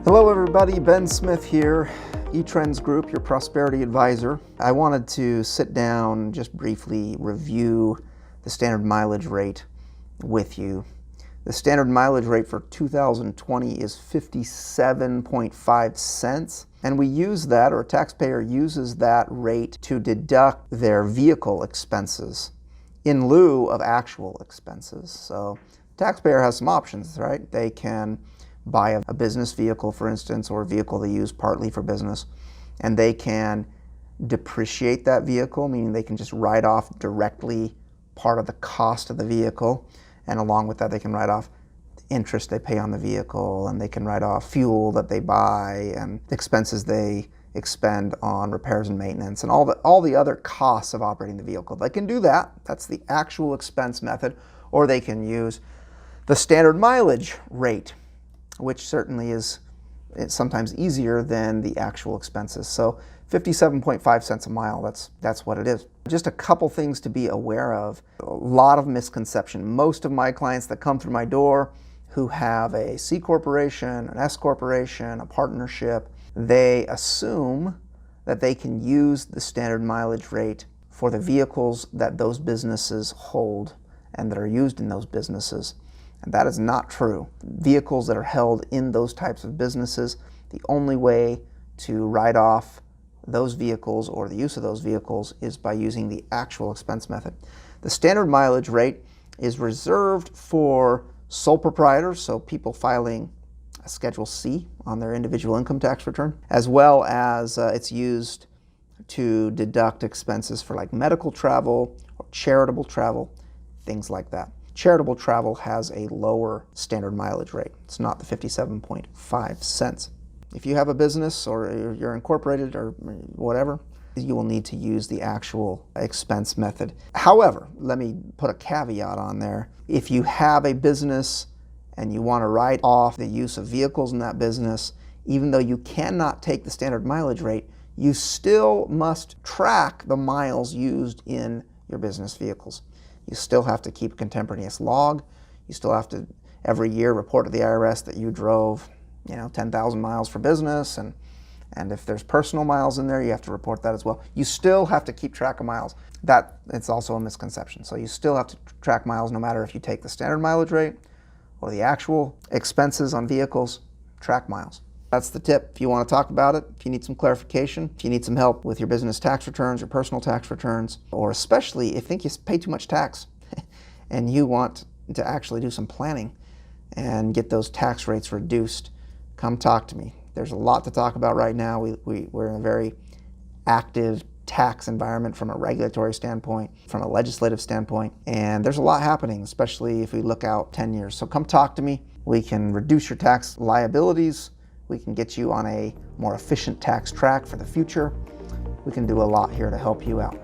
Hello everybody, Ben Smith here, eTrends Group, your prosperity advisor. I wanted to sit down and just briefly review the standard mileage rate with you. The standard mileage rate for 2020 is 57.5 cents, and we use that, or a taxpayer uses that rate to deduct their vehicle expenses in lieu of actual expenses. So the taxpayer has some options, right? They can buy a business vehicle, for instance, or a vehicle they use partly for business, and they can depreciate that vehicle, meaning they can just write off directly part of the cost of the vehicle, and along with that they can write off the interest they pay on the vehicle, and they can write off fuel that they buy and expenses they expend on repairs and maintenance and all the other costs of operating the vehicle. They can do that. That's the actual expense method. Or they can use the standard mileage rate, which certainly is sometimes easier than the actual expenses. So 57.5 cents a mile, that's what it is. Just a couple things to be aware of. A lot of misconception. Most of my clients that come through my door who have a C corporation, an S corporation, a partnership, they assume that they can use the standard mileage rate for the vehicles that those businesses hold and that are used in those businesses. And that is not true. Vehicles that are held in those types of businesses, the only way to write off those vehicles or the use of those vehicles is by using the actual expense method. The standard mileage rate is reserved for sole proprietors, so people filing a Schedule C on their individual income tax return, as well as it's used to deduct expenses for like medical travel or charitable travel, things like that. Charitable travel has a lower standard mileage rate. It's not the 57.5 cents. If you have a business or you're incorporated or whatever, you will need to use the actual expense method. However, let me put a caveat on there. If you have a business and you want to write off the use of vehicles in that business, even though you cannot take the standard mileage rate, you still must track the miles used in your business vehicles. You still have to keep a contemporaneous log. You still have to every year report to the IRS that you drove, 10,000 miles for business, and if there's personal miles in there, you have to report that as well. You still have to keep track of miles. It's also a misconception. So you still have to track miles no matter if you take the standard mileage rate or the actual expenses on vehicles, track miles. That's the tip. If you want to talk about it, if you need some clarification, if you need some help with your business tax returns, your personal tax returns, or especially if you think you pay too much tax and you want to actually do some planning and get those tax rates reduced, come talk to me. There's a lot to talk about right now. We're in a very active tax environment from a regulatory standpoint, from a legislative standpoint, and there's a lot happening, especially if we look out 10 years. So come talk to me. We can reduce your tax liabilities. We can get you on a more efficient tax track for the future. We can do a lot here to help you out.